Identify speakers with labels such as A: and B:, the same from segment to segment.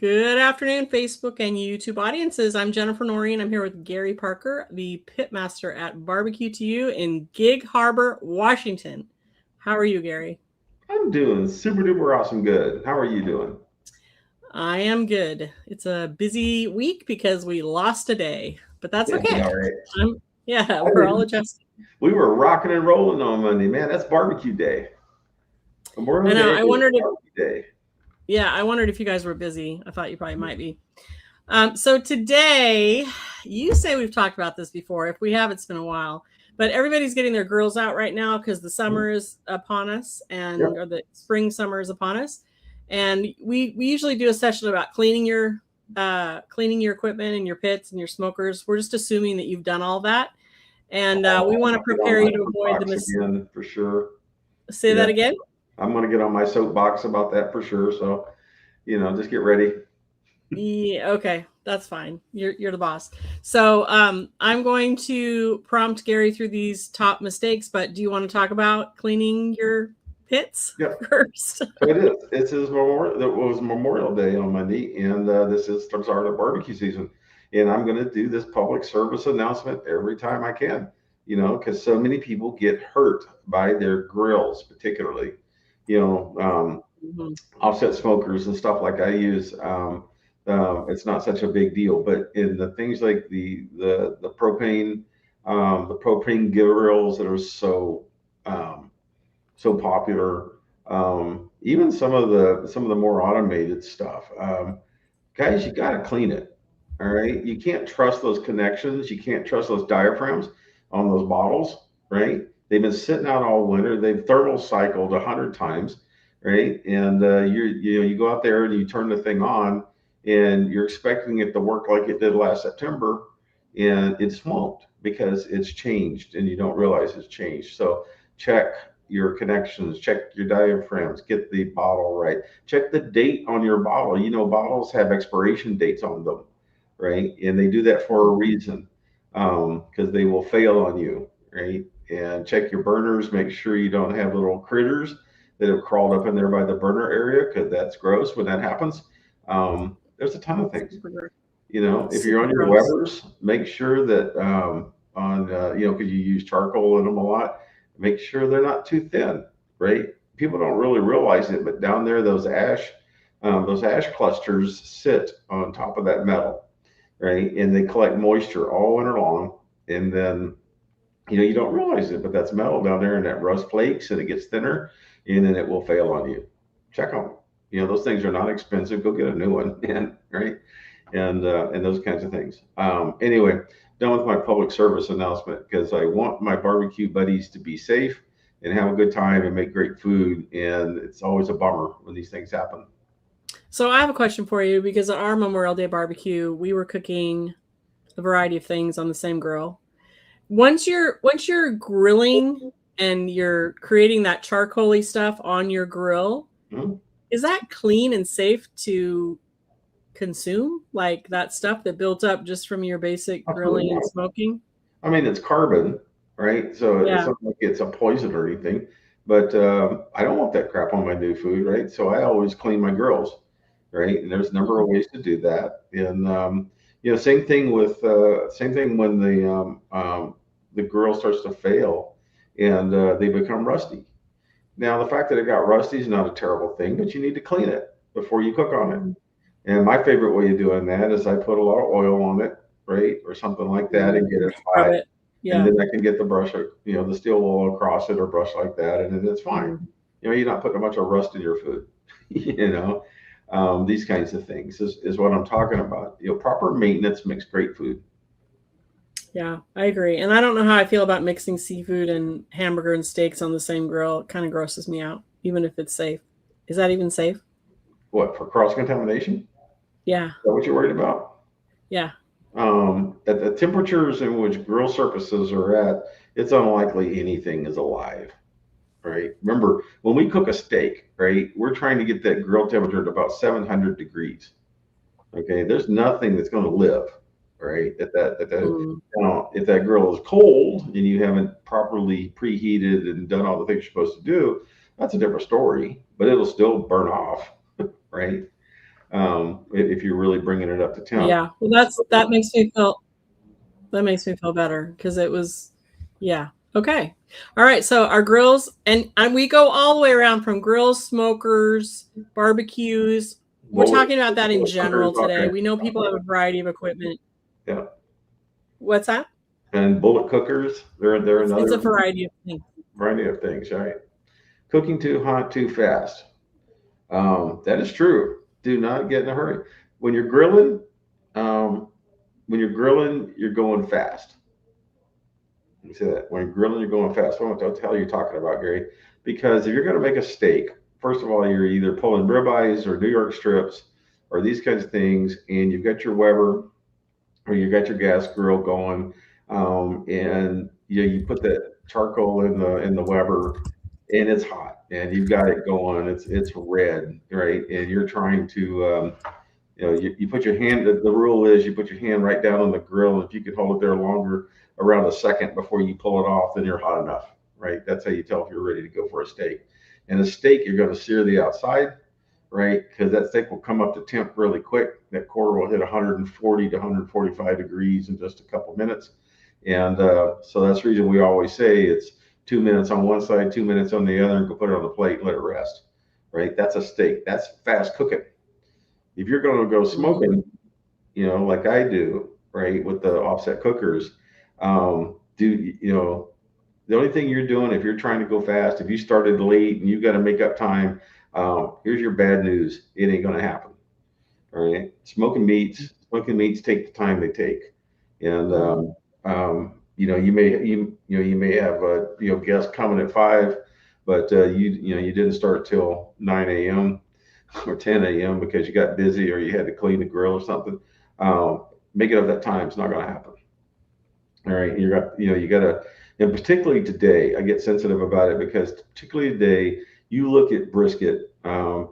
A: Good afternoon, Facebook and YouTube audiences. I'm Jennifer Norrie, and I'm here with Gary Parker, the pitmaster at Barbecue to You in Gig Harbor, Washington. How are you, Gary?
B: I'm doing super duper awesome good. How are you doing?
A: I am good. It's a busy week because we lost a day, but that's
B: It'll be
A: okay.
B: all right.
A: Yeah,
B: I
A: we're all
B: didn't.
A: adjusting.
B: We were rocking and rolling on Monday, man. That's barbecue day.
A: I
B: Memorial
A: know.
B: Day
A: I
B: is
A: wondered if,
B: barbecue day.
A: yeah, I wondered if you guys were busy. I thought you probably might be. So today, you say we've talked about this before. If we have, it's been a while. But everybody's getting their grills out right now because the summer is upon us,
B: Yep.
A: or the spring summer is upon us. And we usually do a session about cleaning your equipment and your pits and your smokers. We're just assuming that you've done all that, and we
B: I'm
A: want to
B: gonna get on
A: prepare
B: my
A: you to avoid the
B: soapbox again for sure.
A: Say
B: Yeah,
A: that again.
B: I'm gonna get on my soapbox about that for sure. So, just get ready.
A: Yeah, okay, that's fine. You're the boss. So I'm going to prompt Gary through these top mistakes, but do you want to talk about cleaning your pits
B: Yep.
A: first?
B: So it is. It's his Memorial. It was Memorial Day on Monday, and this is the start of barbecue season. And I'm going to do this public service announcement every time I can. Because so many people get hurt by their grills, particularly. You know, um,
A: Mhm.
B: Offset smokers and stuff like I use. It's not such a big deal, but in the things like the propane grills that are um, so popular. Even some of the more automated stuff, guys, you got to clean it. All right, you can't trust those connections. You can't trust those diaphragms on those bottles. Right, they've been sitting out all winter. They've thermal cycled 100 times. Right, and you go out there and you turn the thing on, and you're expecting it to work like it did last September, and it just won't because it's changed, and you don't realize it's changed. So check your connections, check your diaphragms, get the bottle right, check the date on your bottle. Bottles have expiration dates on them, right? And they do that for a reason, because they will fail on you, right? And check your burners, make sure you don't have little critters that have crawled up in there by the burner area, because that's gross when that happens. There's a ton of things.
A: Super, gr-
B: If you're
A: super
B: on your
A: gross.
B: Webers, make sure that because you use charcoal in them a lot, make sure they're not too thin, right? People don't really realize it, but down there, those ash clusters sit on top of that metal, right? And they collect moisture all winter long. And then, you don't realize it, but that's metal down there, and that rust flakes and it gets thinner, and then it will fail on you. Check them. Those things are not expensive. Go get a new one, and right, and those kinds of things. Anyway, done with my public service announcement because I want my barbecue buddies to be safe and have a good time and make great food. And it's always a bummer when these things happen.
A: So I have a question for you because at our Memorial Day barbecue, we were cooking a variety of things on the same grill. Once you're grilling and you're creating that charcoaly stuff on your grill,
B: Mhm.
A: is that clean and safe to consume? Like that stuff that built up just from your basic
B: Absolutely
A: grilling and
B: not.
A: smoking?
B: I mean, it's carbon, right? So it's
A: Yeah.
B: not like it's a poison or anything. But I don't want that crap on my new food, right? So I always clean my grills, right? And there's a number of
A: Mhm.
B: ways to do that. And same thing when the grill starts to fail and they become rusty. Now, the fact that it got rusty is not a terrible thing, but you need to clean it before you cook on it.
A: Mhm.
B: And my favorite way of doing that is I put a lot of oil on it, right, or something like that, and get it
A: Scrub
B: hot,
A: it.
B: and
A: Yeah.
B: then I can get the brush, the steel wool across it or brush like that, and then it's fine.
A: Mhm.
B: You're not putting a bunch of rust in your food. you know, these kinds of things is what I'm talking about. Proper maintenance makes great food.
A: Yeah, I agree. And I don't know how I feel about mixing seafood and hamburger and steaks on the same grill. It kind of grosses me out, even if it's safe. Is that even safe?
B: What, for cross contamination? Is
A: Yeah.
B: that what you're worried about?
A: Yeah.
B: At the temperatures in which grill surfaces are at, it's unlikely anything is alive. Right? Remember, when we cook a steak, right, we're trying to get that grill temperature at about 700 degrees. Okay, there's nothing that's going to live, right?
A: Mm.
B: Now, if that grill is cold and you haven't properly preheated and done all the things you're supposed to do, that's a different story. But it'll still burn off, right? if you're really bringing it up to temp.
A: Yeah. Well, that makes me feel better because it was, yeah. Okay. All right. So our grills, and we go all the way around from grills, smokers, barbecues. We're
B: Bullet,
A: talking about that in
B: bullet cookers,
A: general
B: all
A: today.
B: kinds
A: We
B: of
A: know
B: stuff.
A: people have a variety of equipment.
B: Yeah.
A: What's that?
B: And bullet cookers, they're
A: It's a
B: another
A: variety of things.
B: variety of things, right? Cooking too hot, too fast. That is true. Do not get in a hurry. When you're grilling, um, you're going fast. Let me say that. When you're grilling, you're going fast. What the hell are you talking about, Gary? Because if you're going to make a steak, first of all, you're either pulling ribeyes or New York strips or these kinds of things, and you've got your Weber or you got your gas grill going, and you put that charcoal in the Weber, and it's hot, and you've got it going. It's red, right? And you're trying to, you put your hand. The rule is you put your hand right down on the grill. If you could hold it there longer, around a second before you pull it off, then you're hot enough, right? That's how you tell if you're ready to go for a steak. And a steak, you're going to sear the outside, right? Because that steak will come up to temp really quick. That core will hit 140 to 145 degrees in just a couple minutes. And so that's the reason we always say it's 2 minutes on one side, 2 minutes on the other, and go put it on the plate and let it rest, right? That's a steak. That's fast cooking. If you're going to go
A: Mhm.
B: smoking, like I do, right, with the offset cookers, the only thing you're doing if you're trying to go fast, if you started late and you got to make up time, here's your bad news: it ain't going to happen. All right, smoking meats take the time they take, and
A: Mhm.
B: you may have guests coming at 5, but you didn't start till 9 a.m. or 10 a.m. because you got busy or you had to clean the grill or something. Make it up that time. It's not going to happen. All right, you got to, and particularly today, I get sensitive about it because particularly today, you look at brisket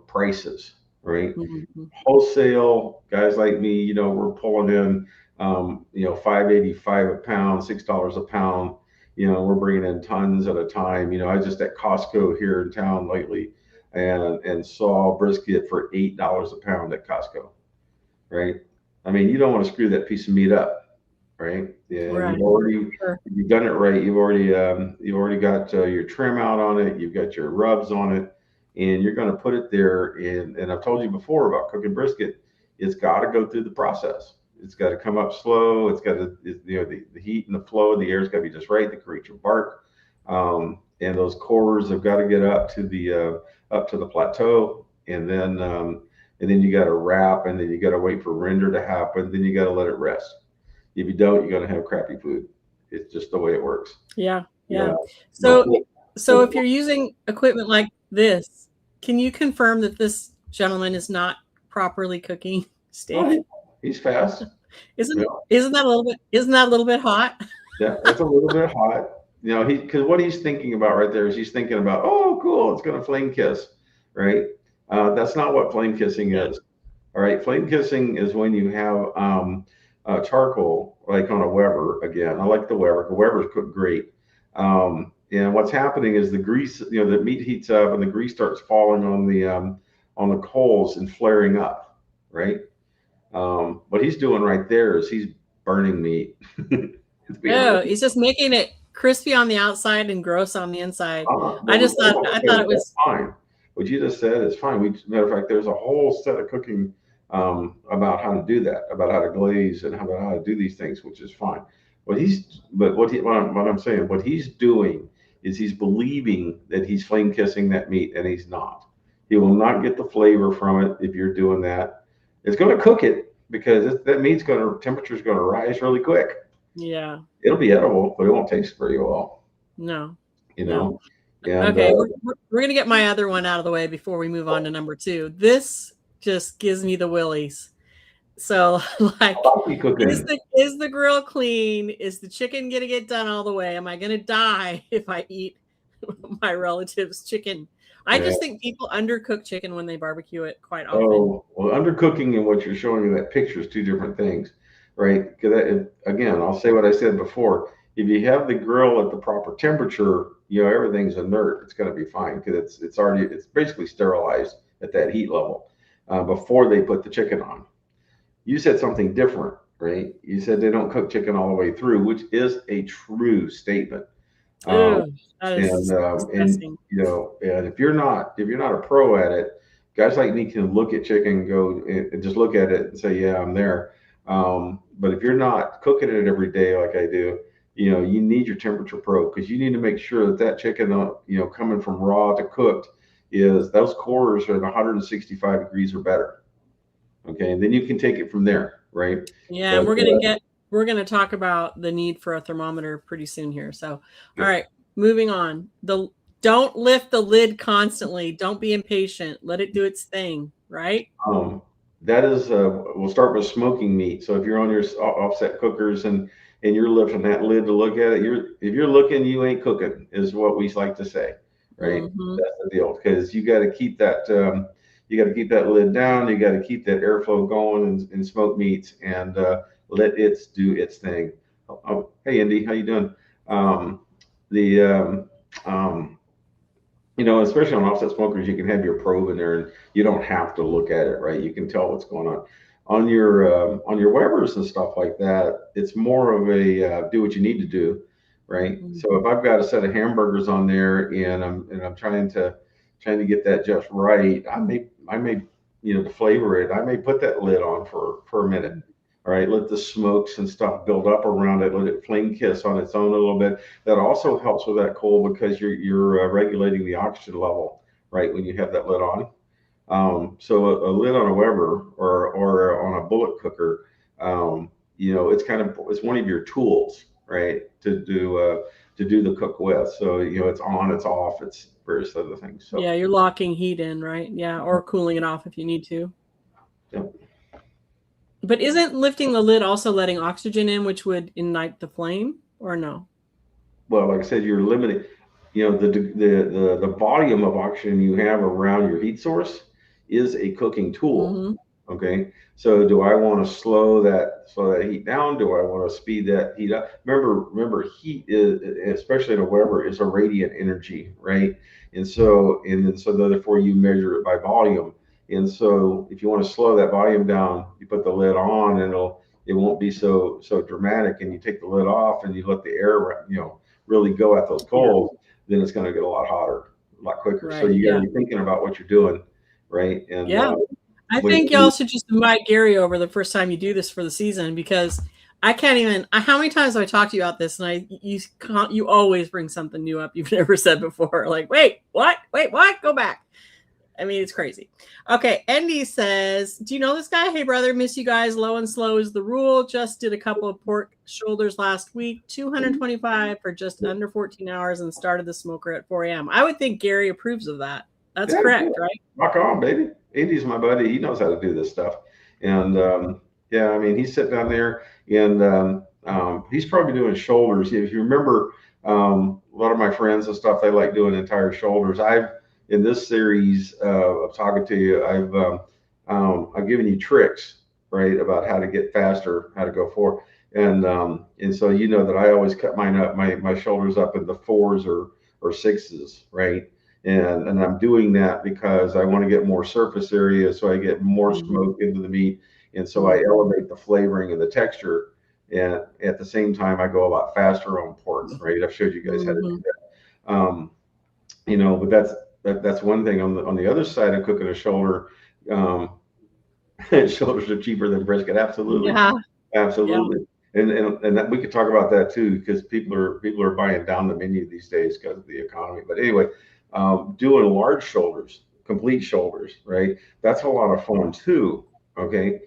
B: prices, right?
A: Mhm.
B: Wholesale guys like me, we're pulling in, 5.85 a pound, $6 a pound. We're bringing in tons at a time. I was just at Costco here in town lately, and saw brisket for $8 a pound at Costco, right? I mean, you don't want to screw that piece of meat up, right? Yeah,
A: Right. Sure.
B: you've done it right. You've already got your trim out on it. You've got your rubs on it, and you're going to put it there. And I've told you before about cooking brisket. It's got to go through the process. It's got to come up slow. It's got to, the heat and the flow of the air's got to be just right to create your bark. And those cores have got to get up to the plateau, and then you got to wrap, and then you got to wait for render to happen. Then you got to let it rest. If you don't, you're going to have crappy food. It's just the way it works.
A: Yeah.
B: Yeah.
A: Yeah.
B: But
A: So, so if you're using equipment like this, can you confirm that this gentleman is not properly cooking steak?
B: he's fast.
A: Isn't
B: Yeah,
A: isn't that a little bit hot?
B: yeah, it's a little bit hot. Because what he's thinking about right there is he's thinking about, oh, cool, it's going to flame kiss, right? That's not what flame kissing
A: Yeah.
B: is. All right, flame kissing is when you have charcoal, like on a Weber. Again, I like the Weber. The Weber's cook great. And what's happening is the grease, the meat heats up and the grease starts falling on the coals and flaring up, right? What he's doing right there is he's burning meat. To be honest.
A: Oh, he's just making it crispy on the outside and gross on the inside.
B: No, no,
A: I thought it
B: that's
A: was,
B: fine. What you just said is fine. Matter of fact, there's a whole set of cooking about how to do that, about how to glaze and about how to do these things, which is fine. What I'm saying, what he's doing is he's believing that he's flame kissing that meat, and he's not. He will not get the flavor from it if you're doing that. It's going to cook it because that meat's temperature's going to rise really quick.
A: yeah,
B: It'll be edible, but it won't taste very well,
A: no,
B: you
A: no.
B: know. And
A: Okay, we're gonna get my other one out of the way before we move on to number two. This just gives me the willies. So, like,
B: coffee cooking.
A: is the grill clean? Is the chicken gonna get done all the way? Am I gonna die if I eat my relative's chicken? I
B: Yeah.
A: just think people undercook chicken when they barbecue it quite often.
B: Oh, well, undercooking and what you're showing in that picture is two different things, right? Because again, I'll say what I said before. If you have the grill at the proper temperature, everything's inert. It's going to be fine because it's basically sterilized at that heat level. before they put the chicken on. You said something different, right? You said they don't cook chicken all the way through, which is a true statement. Um,
A: Ew, that
B: and
A: is disgusting.
B: and if you're not a pro at it, guys like me can look at chicken and go and just look at it and say, yeah, I'm there. But if you're not cooking it every day like I do, you need your temperature probe because you need to make sure that that chicken, coming from raw to cooked, is those cores are at 165 degrees or better. Okay, and then you can take it from there, right?
A: Yeah, and
B: But
A: we're gonna talk about the need for a thermometer pretty soon here. So, all
B: yep.
A: right, moving on. Don't lift the lid constantly. Don't be impatient. Let it do its thing, right?
B: Um, that is, we'll start with smoking meat. So if you're on your offset cookers and you're lifting that lid to look at it, if you're looking, you ain't cooking, is what we like to say, right?
A: Mm-hmm.
B: That's the deal because you got to keep that lid down. You got to keep that airflow going in smoked meats and let it do its thing. Oh, hey, Indy, how you doing? Um, the especially on offset smokers, you can have your probe in there, and you don't have to look at it, right? You can tell what's going on. On your Webers and stuff like that, it's more of a do what you need to do, right? So
A: Mm-hmm.
B: if I've got a set of hamburgers on there and I'm trying to get that just right, I may to flavor it, I may put that lid on for a minute. All right, let the smokes and stuff build up around it. Let it flame kiss on its own a little bit. That also helps with that cold because you're regulating the oxygen level, right, when you have that lid on. So a lid on a Weber or on a bullet cooker, it's one of your tools, right, to do the cook with. So it's on, it's off, it's various other things. So
A: Yeah, you're locking heat in, right? Yeah, or cooling it off if you need to.
B: yeah.
A: But isn't lifting the lid also letting oxygen in, which would ignite the flame, or no?
B: Well, like I said, you're limiting, the volume of oxygen you have around your heat source is a cooking tool.
A: Mm-hmm.
B: Okay, so do I want to slow that heat down? Do I want to speed that heat up? Remember, heat is, especially in a Weber, is a radiant energy, right? And so therefore you measure it by volume. And so if you want to slow that volume down, you put the lid on, and it won't be so dramatic. And you take the lid off, and you let the air, really go at those
A: Yeah.
B: coals, then it's going to get a lot hotter, a lot quicker. So
A: Right.
B: you got
A: Yeah.
B: to be thinking about what you're doing, right? And
A: Yeah. I
B: when
A: think y'all should just invite Gary over the first time you do this for the season because I can't even. How many times have I talked to you about this? And you always bring something new up you've never said before. Like, wait, what? Wait, what? Go back. I mean, it's crazy. Okay, Andy says, "Do you know this guy? Hey, brother, miss you guys. Low and slow is the rule. Just did a couple of pork shoulders last week, 225 for just under 14 hours, and started the smoker at 4 a.m." I would think Gary approves of that. That's
B: Yeah,
A: correct,
B: cool.
A: right?
B: Rock on, baby. Andy's my buddy. He knows how to do this stuff. And yeah, I mean, he's sitting down there and he's probably doing shoulders. If you remember, a lot of my friends and stuff, they like doing entire shoulders. In this series of talking to you, I've given you tricks, right, about how to get faster, how to go forward. And so that I always cut my shoulders up into fours or sixes, right? And I'm doing that because I want to get more surface area, so I get more
A: Mm-hmm.
B: smoke into the meat, and so I
A: Mm-hmm.
B: elevate the flavoring and the texture. And at the same time, I go a lot faster on pork, right? I've showed you guys how to do
A: Mm-hmm.
B: that. But that's one thing. On the other side of cooking a shoulder, um, shoulders are cheaper than brisket. Absolutely,
A: Yeah. Yeah.
B: absolutely. And that, we could talk about that too, because people are buying down the menu these days because of the economy. But anyway, doing large shoulders, complete shoulders, right? That's a lot of fun too. Okay,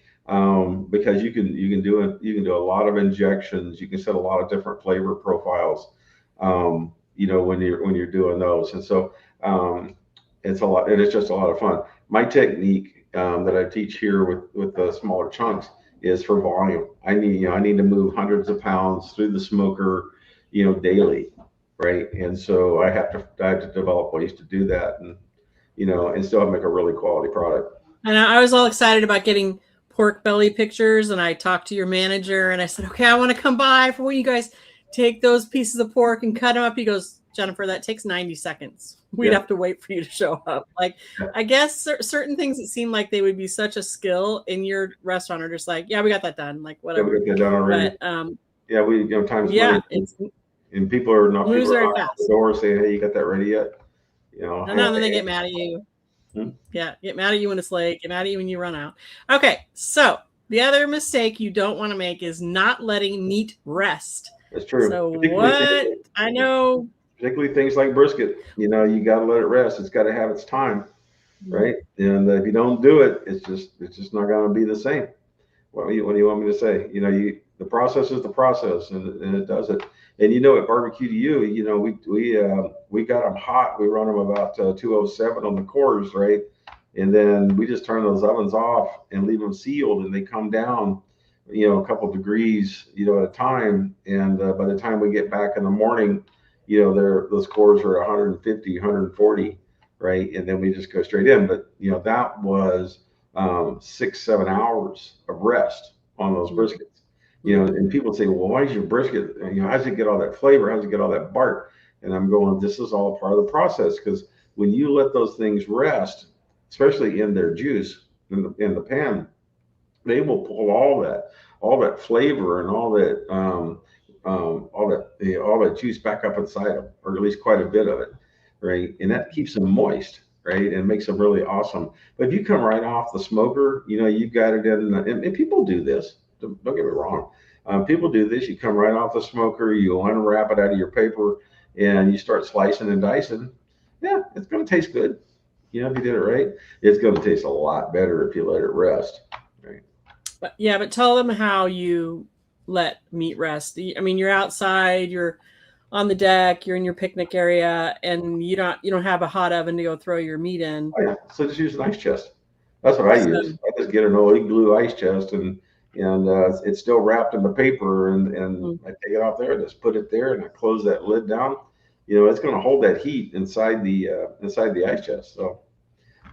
B: because you can do a lot of injections. You can set a lot of different flavor profiles. When you're doing those, and so it's a lot. And it's just a lot of fun. My technique that I teach here with the smaller chunks is for volume. I need to move hundreds of pounds through the smoker, daily, right? And so I have to develop ways to do that, and still make a really quality product.
A: And I was all excited about getting pork belly pictures. And I talked to your manager and I said, okay, I want to come by for when you guys take those pieces of pork and cut them up. He goes, Jennifer, that takes 90 seconds. we'd have to wait for you to show up. Like, I guess certain things that seem like they would be such a skill in your restaurant are just like, yeah, we got that done. Like,
B: Yeah, we
A: whatever.
B: got that done already.
A: But
B: Yeah, time's money,
A: yeah, it's
B: and people are knocking
A: moves very
B: on the
A: fast.
B: door saying, "Hey, you got that ready yet?"
A: And then they get mad at you.
B: Hmm?
A: Yeah, get mad at you when it's late. Get mad at you when you run out. Okay, so the other mistake you don't want to make is not letting meat rest.
B: That's true.
A: So what? I know.
B: Particularly things like brisket. You got to let it rest. It's got to have its time, right? And if you don't do it, it's just not going to be the same. What do you want me to say? The process is the process, and it does it. And at barbecue to you, we got them hot. We run them about 207 on the cores, right? And then we just turn those ovens off and leave them sealed, and they come down, a couple degrees, at a time. And by the time we get back in the morning, those cores are 150, 140, right? And then we just go straight in. But that was 6-7 hours of rest on those briskets. And people say, well, why is your brisket, how does it get all that flavor? How does it get all that bark? And I'm going, this is all part of the process, because when you let those things rest, especially in their juice in the pan, they will pull all that flavor and all that juice back up inside them, or at least quite a bit of it, right? And that keeps them moist, right? And makes them really awesome. But if you come right off the smoker, you've got it in, and people do this. Don't get me wrong. People do this. You come right off the smoker, you unwrap it out of your paper, and you start slicing and dicing. Yeah, it's going to taste good. If you did it right, it's going to taste a lot better if you let it rest. Right.
A: But tell them how you let meat rest. I mean, you're outside, you're on the deck, you're in your picnic area, and you don't have a hot oven to go throw your meat in.
B: Oh, yeah. So just use an ice chest. That's what I use. I just get an old glue ice chest, and it's still wrapped in the paper, and I take it off there, just put it there, and I close that lid down. It's going to hold that heat inside the ice chest. So,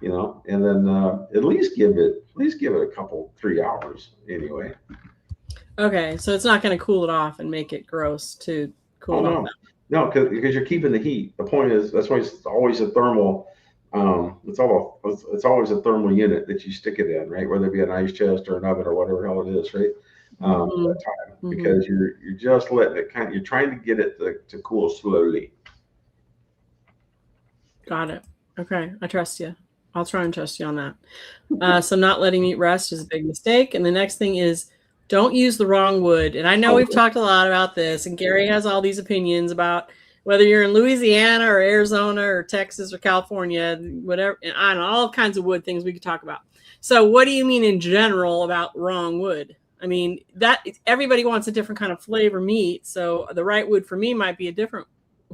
B: and then at least give it a couple 3 hours anyway.
A: Okay, so it's not going to cool it off and make it gross to cool it off.
B: No, because you're keeping the heat. The point is, that's why it's always a thermal. It's always a thermal unit that you stick it in, right? Whether it be an ice chest or an oven or whatever the hell it is, right? That time, because you're just letting it you're trying to get it to cool slowly.
A: Got it. Okay, I trust you. I'll try and trust you on that. So not letting meat rest is a big mistake. And the next thing is, don't use the wrong wood. And I know we've talked a lot about this, and Gary has all these opinions about whether you're in Louisiana or Arizona or Texas or California, whatever, and I don't know, all kinds of wood things we could talk about. So what do you mean in general about wrong wood? I mean, that everybody wants a different kind of flavor meat. So the right wood for me might be a different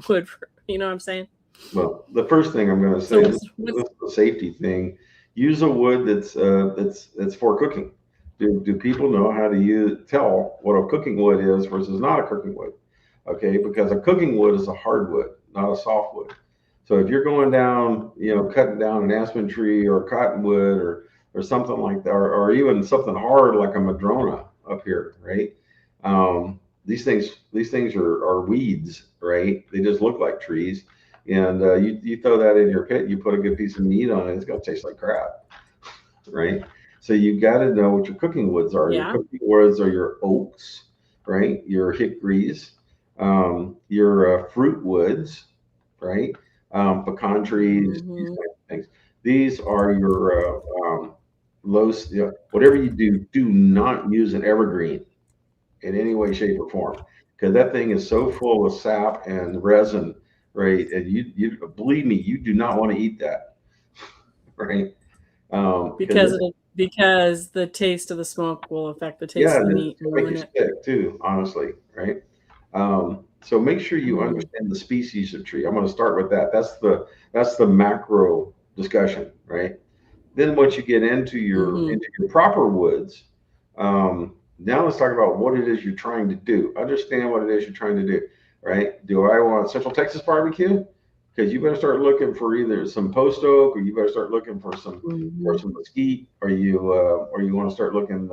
A: wood you know what I'm saying?
B: Well, the first thing I'm going to say is the safety thing. Use a wood that's for cooking. Do people know how to tell what a cooking wood is versus not a cooking wood? Okay, because a cooking wood is a hardwood, not a softwood. So if you're going down, cutting down an aspen tree or cottonwood or something like that, or even something hard like a madrona up here, right? These things are weeds, right? They just look like trees. And you throw that in your pit, you put a good piece of meat on it, it's going to taste like crap, right? So you got to know what your cooking woods are.
A: Yeah.
B: Your cooking woods are your oaks, right? Your hickories, your fruit woods, right? Pecan trees, these kind of things. These are your whatever you do not use an evergreen in any way, shape, or form, because that thing is so full of sap and resin, right? And you believe me, you do not want to eat that, right?
A: Because the taste of the smoke will affect the taste of the meat and ruin it.
B: Sick too, honestly, right? So make sure you understand the species of tree. I'm going to start with that. That's the macro discussion, right? Then once you get into your proper woods, now let's talk about what it is you're trying to do. Understand what it is you're trying to do, right? Do I want Central Texas barbecue? Because you better start looking for either some post oak, or you better start looking for some mesquite, or you want to start looking,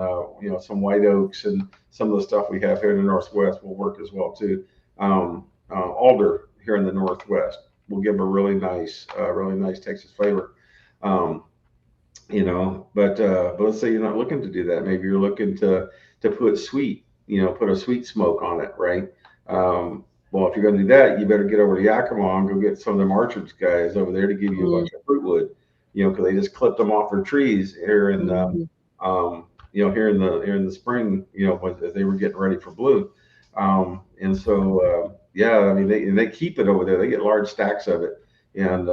B: some white oaks, and some of the stuff we have here in the Northwest will work as well too. Alder here in the Northwest. will give a really nice Texas flavor. Um, but let's say you're not looking to do that. Maybe you're looking to put sweet, put a sweet smoke on it, right? Well, if you're going to do that, you better get over to Yakima and go get some of them Archer's guys over there to give you a
A: Mm,
B: bunch of fruit wood, because they just clipped them off their trees here in
A: mhm.
B: here in the spring, as they were getting ready for bloom. And so yeah, I mean they keep it over there. They get large stacks of it, and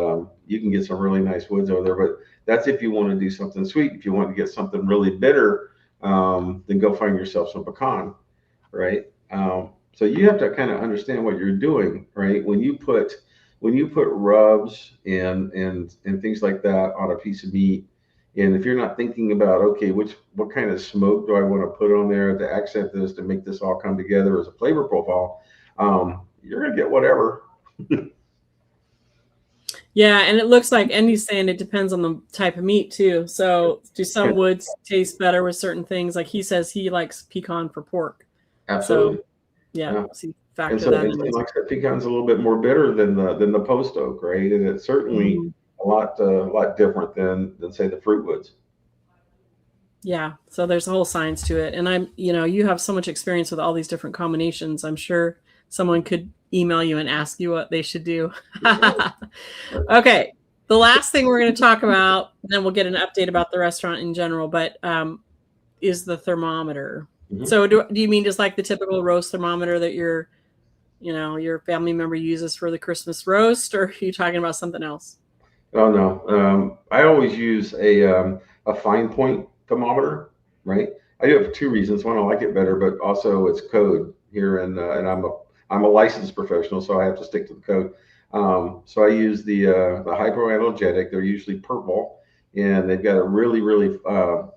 B: you can get some really nice woods over there. But that's if you want to do something sweet. If you want to get something really bitter, then go find yourself some pecan, right? So you have to kind of understand what you're doing, right? When you put rubs and things like that on a piece of meat, and if you're not thinking about, okay, what kind of smoke do I want to put on there to accent this to make this all come together as a flavor profile, you're gonna get whatever.
A: Yeah, and it looks like Andy's saying it depends on the type of meat too. So, do some woods taste better with certain things? Like he says he likes pecan for pork. So,
B: Absolutely.
A: yeah,
B: Yeah.
A: so
B: And
A: factor
B: so,
A: that
B: and
A: in
B: so
A: as
B: like I said, pecan's a little bit more bitter than the post oak, right? And it's certainly
A: well.
B: a lot different than say the fruit woods.
A: Yeah, so there's a whole science to it. And you have so much experience with all these different combinations. I'm sure someone could email you and ask you what they should do. Okay. The last thing we're going to talk about, then we'll get an update about the restaurant in general, but is the thermometer.
B: Mhm.
A: So do you mean just like the typical roast thermometer that your family member uses for the Christmas roast, or are you talking about something else?
B: Oh no, I always use a fine point thermometer, right? I do it for two reasons. One, I like it better, but also it's code here, and I'm a licensed professional, so I have to stick to the code. So I use the hypoallergenic. They're usually purple, and they've got a really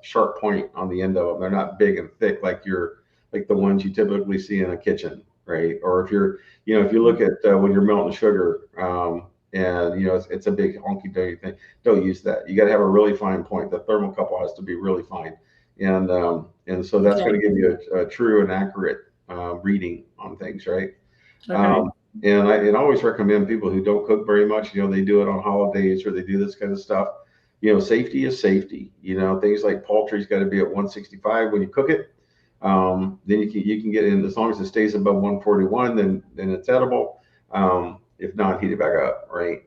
B: sharp point on the end of them. They're not big and thick like the ones you typically see in a kitchen, right? Or if you look at when you're melting sugar. And it's a big honky dory thing. Don't use that. You got to have a really fine point. The thermocouple has to be really fine, and so that's
A: Okay.
B: going to give you a true and accurate reading on things, right?
A: Okay.
B: Um, and I always recommend people who don't cook very much. They do it on holidays or they do this kind of stuff. Safety is safety. Things like poultry's got to be at 165 when you cook it. Then you can get in as long as it stays above 141, then it's edible. If not, heat it back up, right?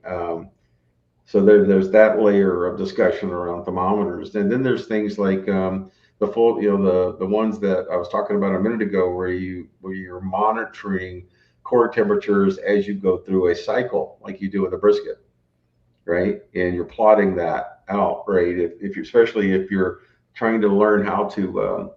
B: So there's that layer of discussion around thermometers, and then there's things like the full, the ones that I was talking about a minute ago, where you're monitoring core temperatures as you go through a cycle, like you do with a brisket, right? And you're plotting that out, right? If you especially if you're trying to learn how to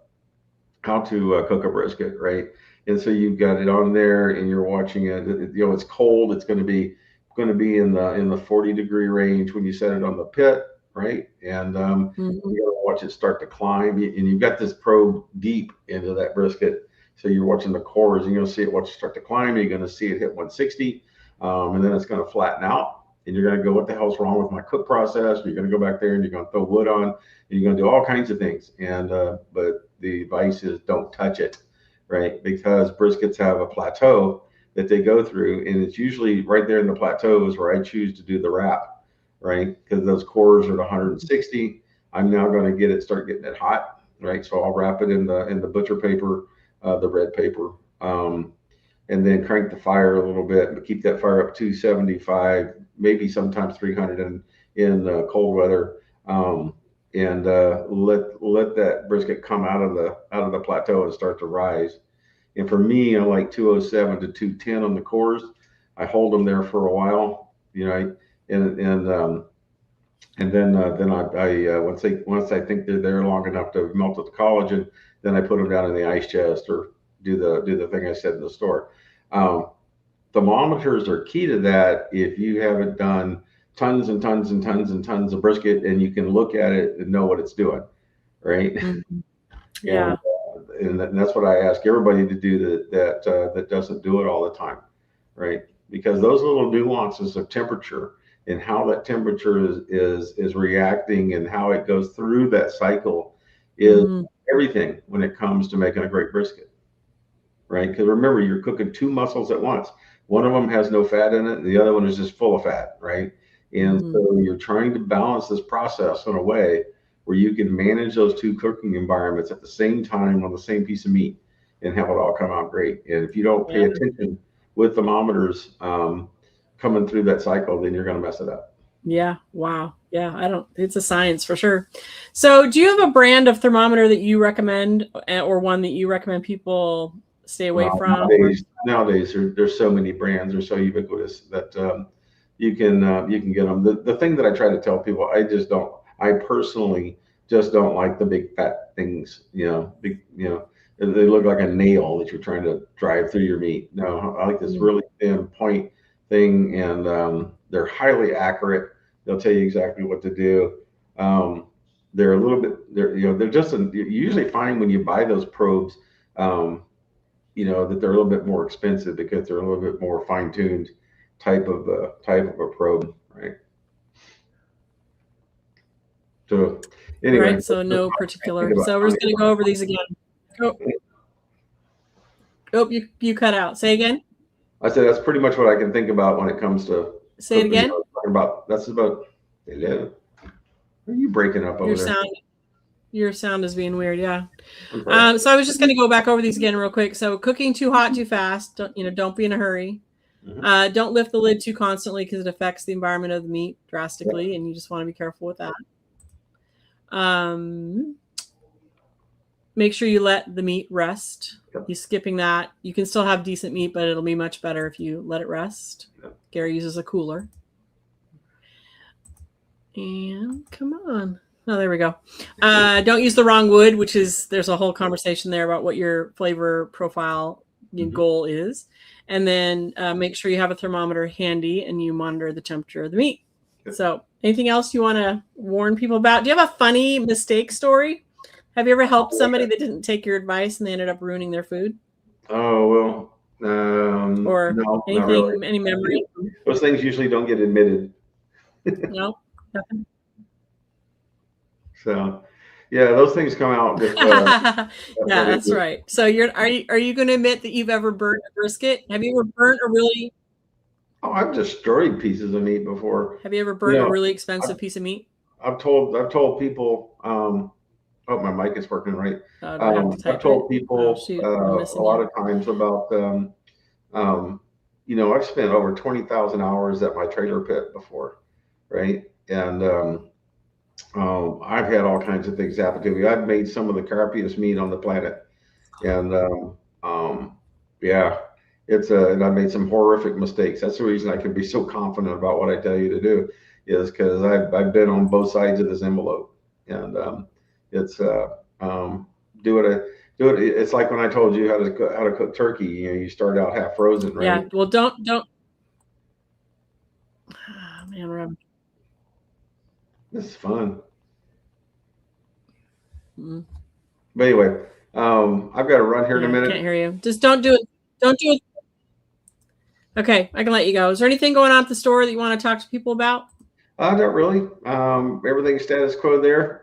B: cook a brisket, right? And so you've got it on there, and you're watching it. It's cold. It's going to be in the 40-degree range when you set it on the pit, right? And
A: Mhm.
B: you got to watch it start to climb, and you've got this probe deep into that brisket. So you're watching the cores, and you'll see it watch it start to climb. You're going to see it hit 160, and then it's going to flatten out. And you're going to go, what the hell's wrong with my cook process? And you're going to go back there and you're going to throw wood on, and you're going to do all kinds of things. But the advice is don't touch it, right? Because briskets have a plateau that they go through, and it's usually right there in the plateaus where I choose to do the wrap, right? Because those cores are at 160. I'm now going to start getting it hot, right? So I'll wrap it in the butcher paper, the red paper, and then crank the fire a little bit, but keep that fire up 275, maybe sometimes 300 in cold weather. And let that brisket come out of the plateau and start to rise. And for me, I like 207 to 210 on the cores. I hold them there for a while, and then once I think they're there long enough to melt the collagen, then I put them down in the ice chest or do the thing I said in the store. Um, Thermometers are key to that if you haven't done tons and tons and tons and tons of brisket and you can look at it and know what it's doing, right?
A: Mhm.
B: And
A: Yeah.
B: that's what I ask everybody to do that doesn't do it all the time, right? Because those little nuances of temperature and how that temperature is reacting and how it goes through that cycle is
A: Mm.
B: everything when it comes to making a great brisket, right? Because remember, you're cooking two muscles at once. One of them has no fat in it, and the other one is just full of fat, right? And so you're trying to balance this process in a way where you can manage those two cooking environments at the same time on the same piece of meat and have it all come out great. And if you don't pay attention with thermometers coming through that cycle, then you're going to mess it up.
A: Yeah. Wow. Yeah. It's a science for sure. So do you have a brand of thermometer that you recommend, or one that you recommend people stay away from?
B: Nowadays there's so many brands. They're so ubiquitous that you can get them. The thing that I try to tell people, I personally just don't like the big fat things, they look like a nail that you're trying to drive through your meat. No, I like this really thin point thing, and they're highly accurate. They'll tell you exactly what to do. They're a little bit, they're just, you usually find when you buy those probes, that they're a little bit more expensive because they're a little bit more fine-tuned type of a probe, right? So anyway,
A: right. So no particular. So we're just going to go over these again. Oh, you cut out. Say again.
B: I said that's pretty much what I can think about when it comes to.
A: Say it again.
B: That's about 11. Are you breaking up over there?
A: Your sound is being weird. Yeah. So I was just going to go back over these again real quick. So cooking too hot, too fast. Don't be in a hurry. Don't lift the lid too constantly because it affects the environment of the meat drastically, and you just want to be careful with that. Make sure you let the meat rest. You skipping that. You can still have decent meat, but it'll be much better if you let it rest. Gary uses a cooler. And come on. Oh, there we go. Don't use the wrong wood, there's a whole conversation there about what your flavor profile goal is. And then make sure you have a thermometer handy and you monitor the temperature of the meat. So anything else you want to warn people about? Do you have a funny mistake story? Have you ever helped somebody that didn't take your advice and they ended up ruining their food?
B: Oh, well,
A: or
B: no,
A: anything,
B: really.
A: Any memory?
B: Those things usually don't get admitted.
A: No, nothing.
B: So, yeah, those things come out. Just,
A: yeah, that's right. So are you going to admit that you've ever burnt a brisket? Have you ever burnt a really?
B: Oh, I've destroyed pieces of meat before.
A: Have you ever burnt a really expensive piece of meat?
B: I've told people. Oh, my mic is working right. I've told people a lot of times about. I've spent over 20,000 hours at my trailer pit before, right? And I've had all kinds of things happen to me. I've made some of the crappiest meat on the planet, and and I made some horrific mistakes. That's the reason I can be so confident about what I tell you to do, is because I've been on both sides of this envelope, and it's do it. It's like when I told you how to cook turkey. You start out half frozen, right?
A: Yeah. Well, don't. Oh, man, Rob.
B: This is fun. But anyway, I've got to run here in a minute.
A: I can't hear you. Just don't do it. Don't do it. Okay, I can let you go. Is there anything going on at the store that you want to talk to people about?
B: Not really. Everything's status quo there.